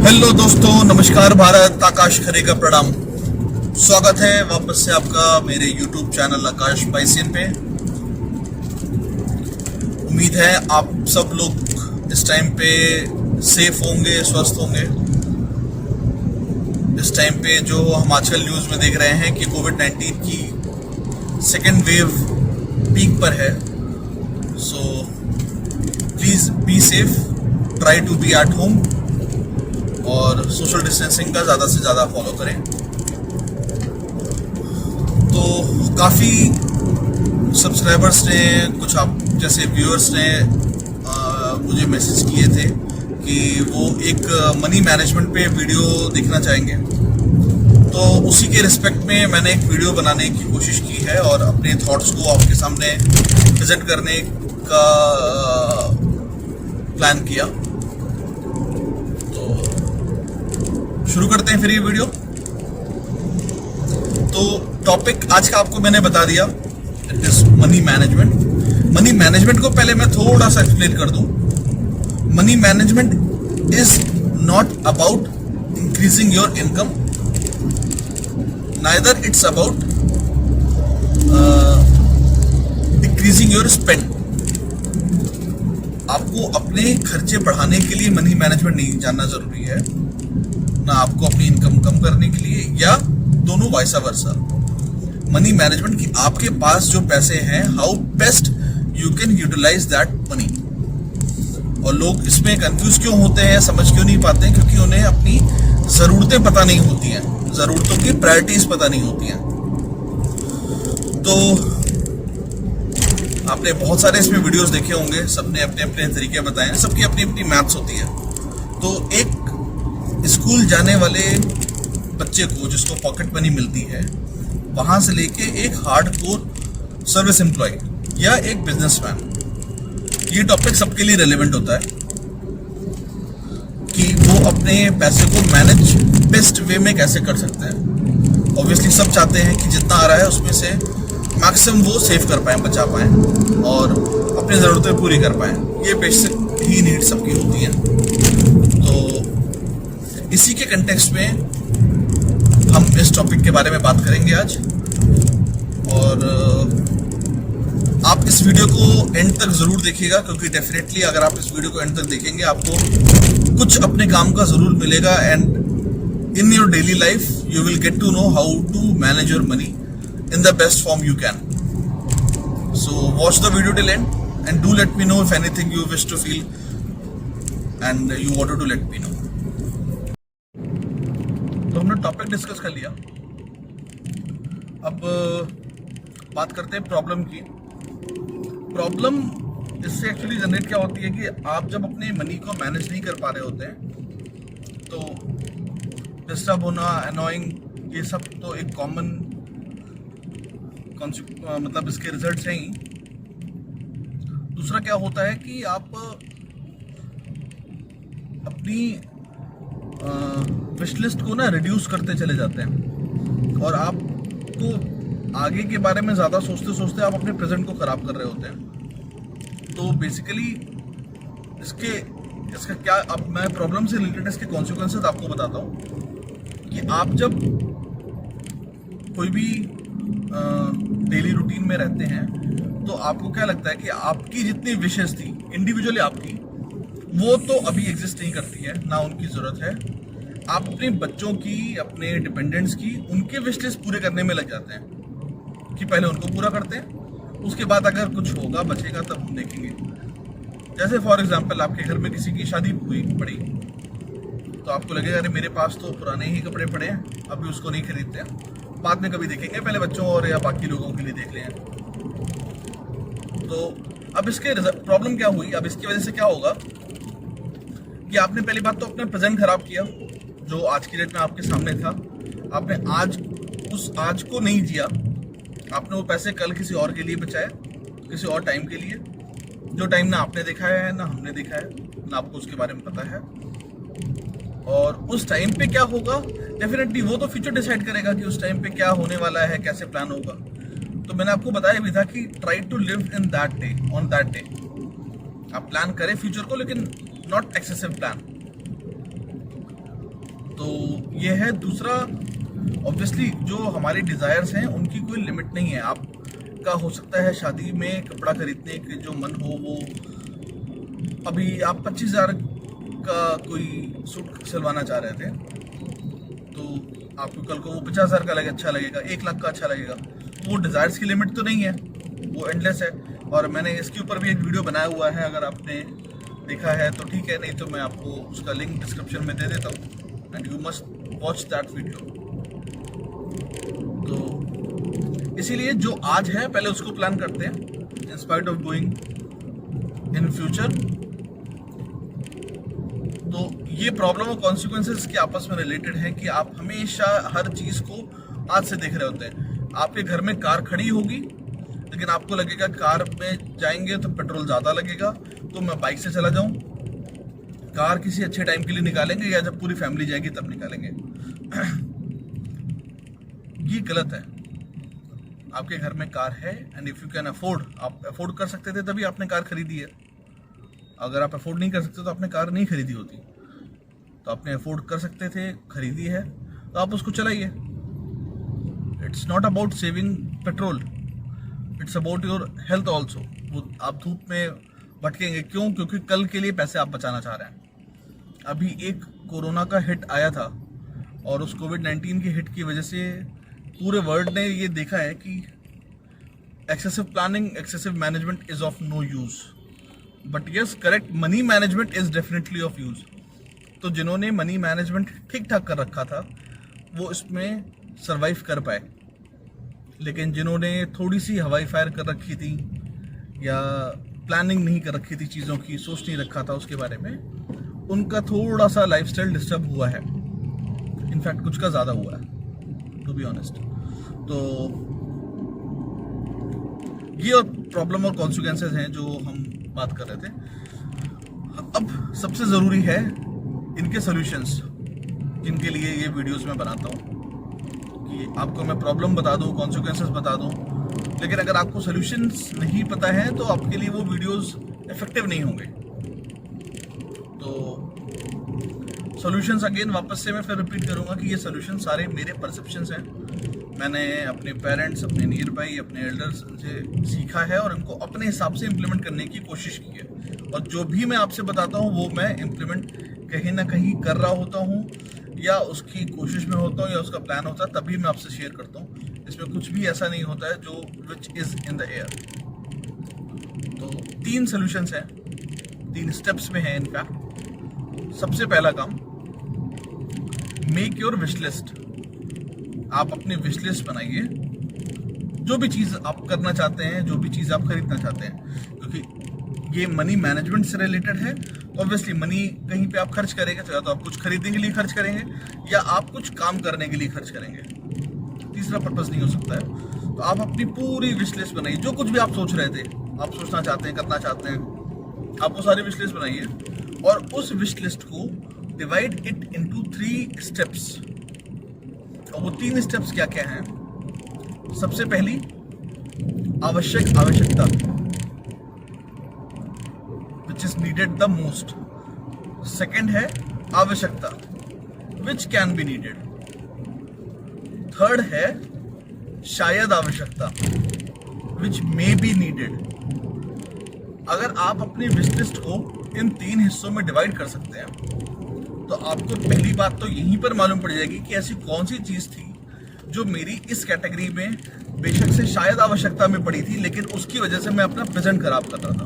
Hello दोस्तों, नमस्कार भारत। आकाश खरे का प्रणाम। स्वागत है वापस से आपका मेरे YouTube चैनल आकाश बाइसियन पे। उम्मीद है आप सब लोग इस टाइम पे सेफ होंगे, स्वस्थ होंगे। इस टाइम पे जो हम आजकल न्यूज़ में देख रहे हैं कि कोविड-19 की सेकेंड वेव पीक पर है। So please be safe, try to be at home और सोशल डिस्टेंसिंग का ज़्यादा से ज़्यादा फॉलो करें। तो काफ़ी सब्सक्राइबर्स ने, कुछ आप जैसे व्यूअर्स ने मुझे मैसेज किए थे कि वो एक मनी मैनेजमेंट पे वीडियो देखना चाहेंगे। तो उसी के रिस्पेक्ट में मैंने एक वीडियो बनाने की कोशिश की है और अपने थॉट्स को आपके सामने प्रेजेंट करने का प्लान किया। शुरू करते हैं फिर ये वीडियो। तो टॉपिक आज का आपको मैंने बता दिया, it is money management. Money management को पहले मैं थोड़ा सा एक्सप्लेन कर दूं। Money management is not about increasing your income, neither it's about decreasing your spend. आपको अपने खर्चे बढ़ाने के लिए मनी मैनेजमेंट नहीं जानना जरूरी है, ना आपको अपनी इनकम कम करने के लिए, या दोनों वाइसा वर्सा। मनी मैनेजमेंट की आपके पास जो पैसे हैं, how best you can utilise that money. और लोग इसमें कंफ्यूज क्यों होते हैं, समझ क्यों नहीं पाते हैं? क्योंकि उन्हें अपनी जरूरतें पता नहीं होती हैं, जरूरतों की प्रायोरिटीज पता नहीं होती हैं। तो आपने बहुत सारे इसमें वीडियोस देखे होंगे, सबने अपने अपने तरीके बताए हैं, सबकी अपनी अपनी मैथ्स होती है। तो एक स्कूल जाने वाले बच्चे को जिसको पॉकेट मनी मिलती है, वहां से लेके एक हार्डकोर सर्विस एम्प्लॉय या एक बिजनेसमैन, ये टॉपिक सबके लिए रेलेवेंट होता है कि वो अपने पैसे को मैनेज बेस्ट वे में कैसे कर सकते हैं। ऑब्वियसली सब चाहते हैं कि जितना आ रहा है उसमें से मैक्सिमम वो सेव कर पाए, बचा पाए और अपनी ज़रूरतें पूरी कर पाए। ये बेसिक ही नीड सबकी होती हैं। तो इसी के कंटेक्स्ट में हम इस टॉपिक के बारे में बात करेंगे आज। और आप इस वीडियो को एंड तक ज़रूर देखिएगा, क्योंकि डेफिनेटली अगर आप इस वीडियो को एंड तक देखेंगे आपको कुछ अपने काम का ज़रूर मिलेगा। And in your daily life you will get to know how to manage your money in the best form you can. So watch the video till end and do let me know if anything you wish to feel and you wanted to let me know. तो हमने topic discuss कर लिया। अब बात करते हैं problem की। Problem इससे एक्चुअली जनरेट क्या होती है कि आप जब अपने मनी को मैनेज नहीं कर पा रहे होते हैं तो डिस्टर्ब होना, अनोइंग, ये सब तो एक कॉमन मतलब इसके रिजल्ट्स हैं ही। दूसरा क्या होता है कि आप अपनी विश लिस्ट को ना रिड्यूस करते चले जाते हैं और आपको आगे के बारे में ज़्यादा सोचते सोचते आप अपने प्रेजेंट को ख़राब कर रहे होते हैं। तो बेसिकली इसका क्या, अब मैं प्रॉब्लम से रिलेटेड इसके कॉन्सिक्वेंसेस आपको बताता हूँ कि आप जब कोई भी डेली रूटीन में रहते हैं तो आपको क्या लगता है कि आपकी जितनी विशेष थी इंडिविजुअली आपकी, वो तो अभी एग्जिस्ट नहीं करती है, ना उनकी ज़रूरत है। आप अपने बच्चों की, अपने डिपेंडेंट्स की, उनके विश लिस्ट पूरे करने में लग जाते हैं कि पहले उनको पूरा करते हैं, उसके बाद अगर कुछ होगा बचेगा तब हम देखेंगे। जैसे फॉर एग्जांपल आपके घर में किसी की शादी हुई पड़ी तो आपको लगेगा अरे मेरे पास तो पुराने ही कपड़े पड़े हैं, अभी उसको नहीं खरीदते हैं, बाद में कभी देखेंगे, पहले बच्चों और या बाकी लोगों के लिए देख लें। तो अब इसके प्रॉब्लम क्या हुई, अब इसकी वजह से क्या होगा कि आपने पहली बात तो अपना प्रेजेंट खराब किया, जो आज की डेट में आपके सामने था। आपने आज को नहीं जिया, आपने वो पैसे कल किसी और के लिए बचाए, किसी और टाइम के लिए, जो टाइम ना आपने देखा है ना हमने देखा है, ना आपको उसके बारे में पता है। और उस टाइम पे क्या होगा, डेफिनेटली वो तो फ्यूचर डिसाइड करेगा कि उस टाइम पे क्या होने वाला है, कैसे प्लान होगा। तो मैंने आपको बताया भी था कि try to live in that day, on that day. आप प्लान करें फ्यूचर को, लेकिन नॉट एक्सेसिव प्लान। तो ये है दूसरा। ऑब्वियसली जो हमारे डिज़ायर्स हैं उनकी कोई लिमिट नहीं है। आपका हो सकता है शादी में कपड़ा खरीदने के जो मन हो वो, अभी आप 25,000 का कोई सूट सिलवाना चाह रहे थे, तो आपको कल को वो 50,000 का अच्छा लगेगा, 1 लाख का अच्छा लगेगा। वो डिज़ायर्स की लिमिट तो नहीं है, वो एंडलेस है। और मैंने इसके ऊपर भी एक वीडियो बनाया हुआ है, अगर आपने देखा है तो ठीक है, नहीं तो मैं आपको उसका लिंक डिस्क्रिप्शन में दे देता हूँ, and you must watch that video. तो इसीलिए जो आज है पहले उसको प्लान करते हैं, in spite of going in future. तो ये प्रॉब्लम और कॉन्सिक्वेंसेस के आपस में रिलेटेड है कि आप हमेशा हर चीज़ को आज से देख रहे होते हैं। आपके घर में कार खड़ी होगी, लेकिन आपको लगेगा कार में जाएंगे तो पेट्रोल ज़्यादा लगेगा, तो मैं बाइक से चला जाऊं। कार किसी अच्छे टाइम के लिए निकालेंगे या जब पूरी फैमिली जाएगी तब निकालेंगे। ये गलत है। आपके घर में कार है, and if you can afford, आप अफोर्ड कर सकते थे तभी आपने कार खरीदी है। अगर आप अफोर्ड नहीं कर सकते तो आपने कार नहीं खरीदी होती। तो आपने अफोर्ड कर सकते थे, खरीदी है, तो आप उसको चलाइए। It's not about saving petrol, it's about your health also. वो आप धूप में भटकेंगे क्यों? क्योंकि कल के लिए पैसे आप बचाना चाह रहे हैं। अभी एक कोरोना का हिट आया था, और उस कोविड-19 की हिट की वजह से पूरे वर्ल्ड ने ये देखा है कि excessive planning, excessive management is of no use. But yes, correct, money management is definitely of use. तो जिन्होंने मनी मैनेजमेंट ठीक ठाक कर रखा था वो इसमें सरवाइव कर पाए, लेकिन जिन्होंने थोड़ी सी हवाई फायर कर रखी थी या प्लानिंग नहीं कर रखी थी, चीज़ों की सोच नहीं रखा था उसके बारे में, उनका थोड़ा सा लाइफस्टाइल डिस्टर्ब हुआ है। इनफैक्ट कुछ का ज़्यादा हुआ है, टू बी ऑनेस्ट। तो ये और प्रॉब्लम और कॉन्सिक्वेंसेज हैं जो हम बात कर रहे थे। अब सबसे ज़रूरी है इनके सॉल्यूशंस, जिनके लिए ये वीडियोस मैं बनाता हूँ कि आपको मैं प्रॉब्लम बता दूँ, कॉन्सिक्वेंसेस बता दूँ, लेकिन अगर आपको सॉल्यूशंस नहीं पता है तो आपके लिए वो वीडियोस इफेक्टिव नहीं होंगे। तो सॉल्यूशंस अगेन वापस से मैं फिर रिपीट करूँगा कि ये सॉल्यूशन सारे मेरे परसेप्शंस हैं। मैंने अपने पेरेंट्स, अपने नियर बाई, अपने एल्डर्स से सीखा है और इनको अपने हिसाब से इम्प्लीमेंट करने की कोशिश की है। और जो भी मैं आपसे बताता हूँ वो मैं इम्प्लीमेंट कहीं ना कहीं कर रहा होता हूँ, या उसकी कोशिश में होता हूँ, या उसका प्लान होता है, तभी मैं आपसे शेयर करता हूँ। इसमें कुछ भी ऐसा नहीं होता है जो which is in the air. तो 3 सॉल्यूशंस हैं, 3 स्टेप्स में हैं इनफैक्ट। सबसे पहला काम, मेक योर विश लिस्ट। आप अपनी विश लिस्ट बनाइए, जो भी चीज़ आप करना चाहते हैं, जो भी चीज़ आप खरीदना चाहते हैं, क्योंकि ये मनी मैनेजमेंट से रिलेटेड है। ऑब्वियसली मनी कहीं पे आप खर्च करेंगे तो या तो आप कुछ खरीदने के लिए खर्च करेंगे या आप कुछ काम करने के लिए खर्च करेंगे, तीसरा पर्पस नहीं हो सकता है। तो आप अपनी पूरी विश लिस्ट बनाइए, जो कुछ भी आप सोच रहे थे, आप सोचना चाहते हैं, करना चाहते हैं, आप वो सारी विश लिस्ट बनाइए और उस विश लिस्ट को डिवाइड इट इनटू 3 स्टेप्स। और वो 3 स्टेप्स क्या क्या हैं? सबसे पहली, आवश्यकता, which is needed the most. Second है आवश्यकता, which can be needed. Third है शायद आवश्यकता, विच मे बी नीडेड। अगर आप अपनी विश लिस्ट को इन 3 हिस्सों में डिवाइड कर सकते हैं तो आपको पहली बात तो यहीं पर मालूम पड़ जाएगी कि ऐसी कौन सी चीज थी जो मेरी इस कैटेगरी में बेशक से शायद आवश्यकता में पड़ी थी, लेकिन उसकी वजह से मैं अपना प्रेजेंट खराब कर रहा था।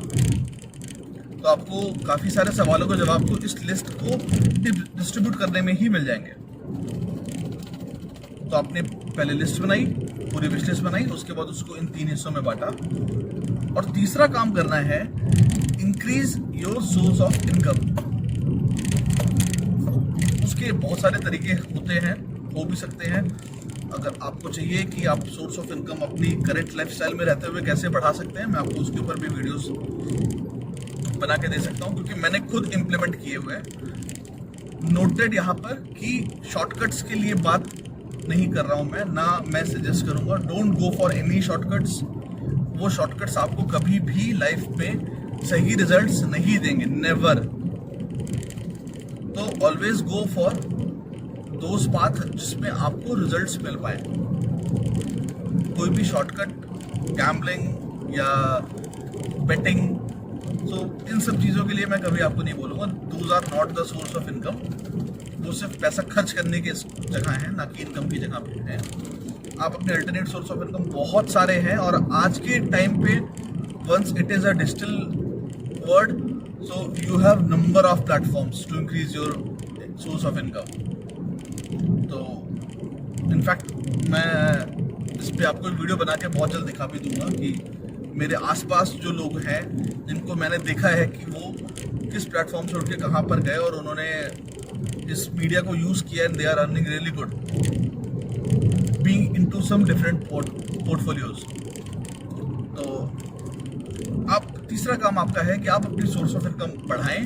तो आपको काफी सारे सवालों का जवाब तो इस लिस्ट को डिस्ट्रीब्यूट करने में ही मिल जाएंगे। तो आपने पहले लिस्ट बनाई, पूरी विश लिस्ट बनाई, उसके बाद उसको इन 3 हिस्सों में बांटा। और तीसरा काम करना है, increase your source of income. उसके बहुत सारे तरीके होते हैं, हो भी सकते हैं। अगर आपको चाहिए कि आप सोर्स ऑफ इनकम अपनी करेंट लाइफस्टाइल में रहते हुए कैसे बढ़ा सकते हैं, मैं आपको उसके ऊपर भी वीडियोस बना के दे सकता हूं, क्योंकि मैंने खुद इम्प्लीमेंट किए हुए हैं। नोटेड यहाँ पर कि शॉर्टकट्स के लिए बात नहीं कर रहा हूं मैं, ना मैं सजेस्ट करूंगा। Don't go for any shortcuts. वो शॉर्टकट्स आपको कभी भी लाइफ में सही रिजल्ट्स नहीं देंगे, नेवर। तो always go for those path जिसमें आपको रिजल्ट्स मिल पाए। कोई भी शॉर्टकट, गैम्बलिंग या बेटिंग, तो इन सब चीज़ों के लिए मैं कभी आपको नहीं बोलूँगा। Those are not the source of income. वो सिर्फ पैसा खर्च करने की जगह है, ना कि इनकम की जगह पे है। आप अपने अल्टरनेट सोर्स ऑफ इनकम बहुत सारे हैं, और आज के टाइम पे once it is a digital world, so you have number of platforms to increase your source of income. तो इनफैक्ट मैं इस पे आपको एक वीडियो बना के बहुत जल्द दिखा भी दूंगा कि मेरे आसपास जो लोग हैं जिनको मैंने देखा है कि वो किस प्लेटफॉर्म से उठ के कहाँ पर गए, और उन्होंने इस मीडिया को यूज़ किया and they are earning really good being into some different portfolios. तो आप तीसरा काम आपका है कि आप अपनी सोर्स ऑफ इनकम बढ़ाएं,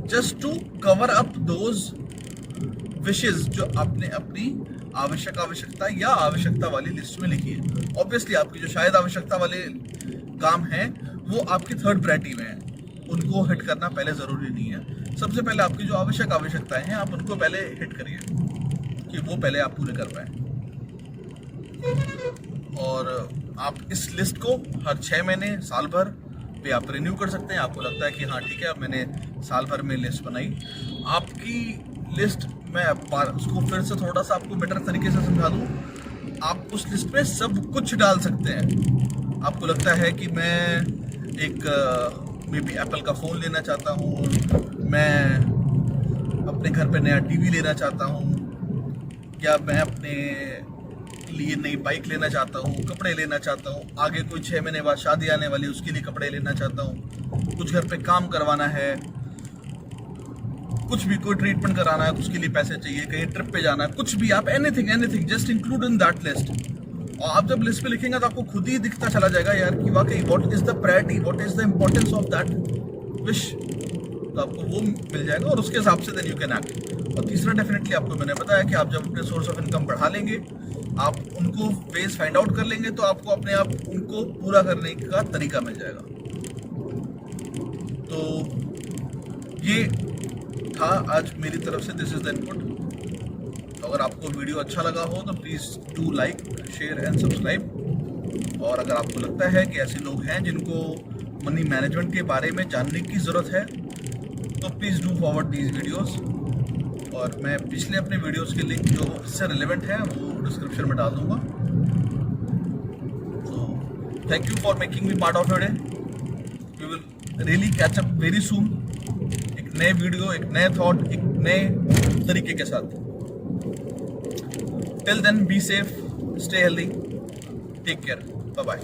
just to cover up those wishes जो आपने अपनी आवश्यकता या आवश्यकता वाली लिस्ट में लिखी है। ऑब्वियसली आपकी जो शायद आवश्यकता वाले काम हैं वो आपकी थर्ड प्रायोरिटी में है, उनको हिट करना पहले ज़रूरी नहीं है। सबसे पहले आपकी जो आवश्यकताएं हैं आप उनको पहले हिट करिए कि वो पहले आप पूरे कर पाए। और आप इस लिस्ट को हर 6 महीने, साल भर पे आप रिन्यू कर सकते हैं। आपको लगता है कि हाँ ठीक है, अब मैंने साल भर में लिस्ट बनाई। आपकी लिस्ट, मैं उसको फिर से थोड़ा सा आपको बेटर तरीके से समझा दूँ। आप उस लिस्ट में सब कुछ डाल सकते हैं। आपको लगता है कि मैं एक मे बी एप्पल का फ़ोन लेना चाहता हूँ, मैं अपने घर पे नया टीवी लेना चाहता हूँ, या मैं अपने लिए नई बाइक लेना चाहता हूँ, कपड़े लेना चाहता हूँ, आगे कोई 6 महीने बाद शादी आने वाली उसके लिए कपड़े लेना चाहता हूँ, कुछ घर पे काम करवाना है, कुछ भी कोई ट्रीटमेंट कराना है उसके लिए पैसे चाहिए, कहीं ट्रिप पे जाना है, कुछ भी आप anything just include in that list. और आप जब लिस्ट पे लिखेंगे तो आपको खुद ही दिखता चला जाएगा यार कि वाकई what is the priority, what is the importance of that wish. तो आपको वो मिल जाएगा और उसके हिसाब से देन यू कैन एक्ट। और तीसरा डेफिनेटली आपको मैंने बताया कि आप जब अपने सोर्स ऑफ इनकम बढ़ा लेंगे, आप उनको वेज फाइंड आउट कर लेंगे, तो आपको अपने आप उनको पूरा करने का तरीका मिल जाएगा। तो ये था आज मेरी तरफ से, दिस इज द इनपुट। अगर आपको वीडियो अच्छा लगा हो तो please do like, share and subscribe. और अगर आपको लगता है कि ऐसे लोग हैं जिनको मनी मैनेजमेंट के बारे में जानने की ज़रूरत है, तो please do forward these videos. और मैं पिछले अपने वीडियोस के लिंक जो इससे रिलेवेंट है वो डिस्क्रिप्शन में डाल दूंगा। तो thank you for making me part of your day. We will really catch up very soon, एक नए वीडियो, एक नए थॉट, एक नए तरीके के साथ। Till then be safe, stay healthy, take care, bye bye.